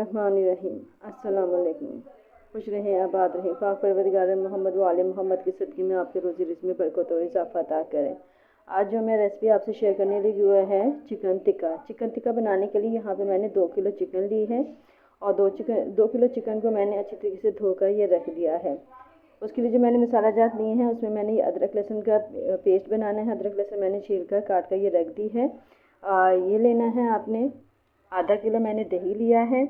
बिस्मिल्लाहिर्रहमानिर्रहीम। अस्सलाम वालेकुम। खुश रहें, आबाद रहें। पाक परवरदिगार मोहम्मद व आले मोहम्मद की सदक़े में आपके रोज़ी रिज़्क़ में बरकत और इज़ाफ़ा अता करें। आज जो मैं रेसिपी आपसे शेयर करने लगी हुआ है चिकन टिक्का। चिकन टिक्का बनाने के लिए यहाँ पे मैंने 2 किलो चिकन ली है और 2 किलो चिकन को मैंने अच्छी तरीके से धोकर ये रख दिया है। उसके लिए जो मैंने मसाला जात लिए हैं उसमें मैंने ये अदरक लहसुन का पेस्ट बनाना है। अदरक लहसुन मैंने छील कर काट कर ये रख दी है। ये लेना है आपने आधा किलो मैंने दही लिया है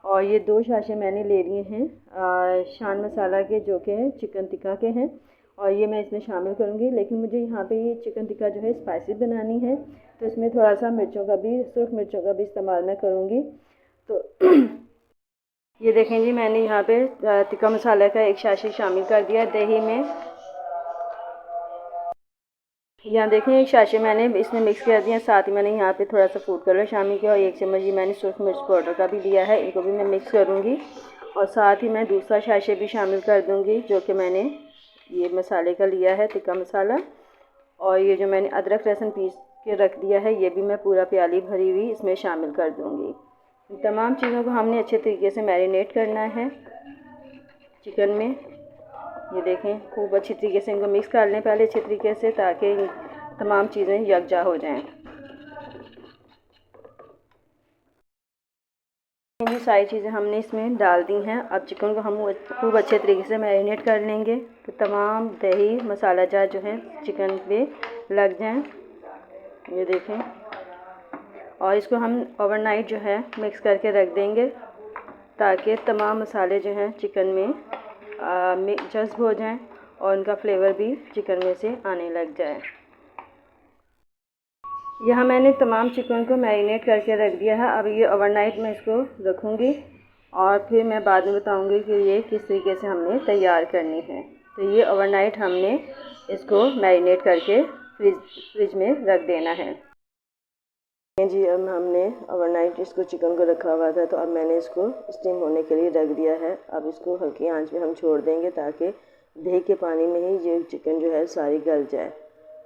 और ये 2 शाशे मैंने ले लिए हैं शान मसाला के, जो कि चिकन टिक्का के हैं, और ये मैं इसमें शामिल करूँगी। लेकिन मुझे यहाँ पे ये चिकन टिक्का जो है स्पाइसी बनानी है, तो इसमें थोड़ा सा मिर्चों का भी, सुर्ख मिर्चों का भी इस्तेमाल मैं करूँगी। तो ये देखें जी, मैंने यहाँ पे टिक्का मसाला का 1 शाशी शामिल कर दिया दही में। यहाँ देखें 1 शाशी मैंने इसमें मिक्स कर दिया। साथ ही मैंने यहाँ पे थोड़ा सा फूड कलर शामिल किया और 1 चम्मच ये मैंने सुर्ख मिर्च पाउडर का भी लिया है, इनको भी मैं मिक्स करूँगी। और साथ ही मैं दूसरा शाशी भी शामिल कर दूँगी, जो कि मैंने ये मसाले का लिया है टिक्का मसाला। और ये जो मैंने अदरक लहसुन पीस के रख दिया है, ये भी मैं पूरा प्याली भरी हुई इसमें शामिल कर दूँगी। तमाम चीज़ों को हमने अच्छे तरीके से मैरिनेट करना है चिकन में। ये देखें, खूब अच्छी तरीके से इनको मिक्स कर लें पहले अच्छे तरीके से, ताकि तमाम चीज़ें यकजा हो जाएं। ये सारी चीज़ें हमने इसमें डाल दी हैं। अब चिकन को हम खूब अच्छे तरीके से मैरिनेट कर लेंगे, तो तमाम दही मसाला जात जो है चिकन पे लग जाएं। ये देखें, और इसको हम ओवरनाइट जो है मिक्स करके रख देंगे, ताकि तमाम मसाले जो हैं चिकन में जज़्ब हो जाएं और उनका फ्लेवर भी चिकन में से आने लग जाए। यहाँ मैंने तमाम चिकन को मैरिनेट करके रख दिया है। अब ये ओवरनाइट मैं इसको रखूँगी और फिर मैं बाद में बताऊँगी कि ये किस तरीके से हमने तैयार करनी है। तो ये ओवरनाइट हमने इसको मैरिनेट करके फ्रिज में रख देना है जी। अब हमने ओवरनाइट इसको चिकन को रखा हुआ था, तो अब मैंने इसको स्टीम होने के लिए रख दिया है। अब इसको हल्की आंच पे हम छोड़ देंगे, ताकि दही के पानी में ही ये चिकन जो है सारी गल जाए।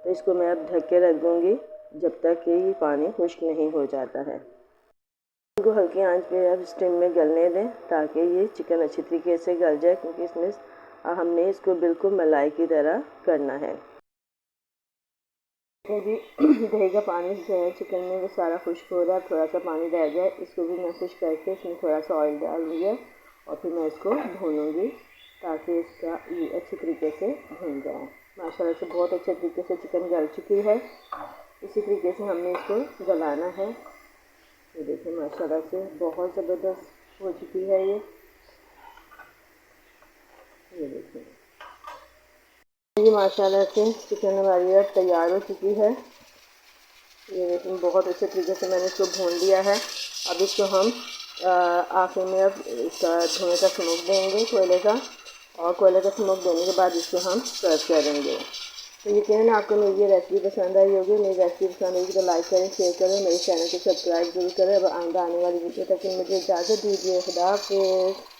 तो इसको मैं अब ढक के रख दूँगी जब तक कि ये पानी खुश्क नहीं हो जाता है। इनको हल्की आंच पे अब स्टीम में गलने दें, ताकि ये चिकन अच्छी तरीके से गल जाए, क्योंकि इसमें हमने इसको बिल्कुल मलाई की तरह करना है जी। दही का पानी जो है चिकन में वो सारा खुश्क हो रहा है, थोड़ा सा पानी रह जाए, इसको भी मैं खुश्क करके इसमें थोड़ा सा ऑयल डालूँगी और फिर मैं इसको भूनूँगी, ताकि इसका ये अच्छी तरीके से भून जाए। माशाल्लाह से बहुत अच्छे तरीके से चिकन गल चुकी है। इसी तरीके से हमने इसको गलाना है। ये देखिए, माशाल्लाह से बहुत ज़बरदस्त हो चुकी है ये देखिए, ये माशाल्लाह से चिकन हमारी अब तैयार हो चुकी है। ये देखिए, बहुत अच्छे तरीके से मैंने इसको भून लिया है। अब इसको हम आखिर में अब इसका धुएँ का स्मोक देंगे कोयले का, और कोयले का स्मोक देने के बाद इसको हम सर्व करेंगे। तो यकीनन आपको मेरी ये रेसिपी पसंद आई होगी। मेरी रेसिपी पसंद आई तो लाइक करें, शेयर करें, मेरे चैनल को सब्सक्राइब जरूर करें। अब आने वाली वीडियो तक मुझे इजाज़त दीजिए। खुदा हाफ़िज़।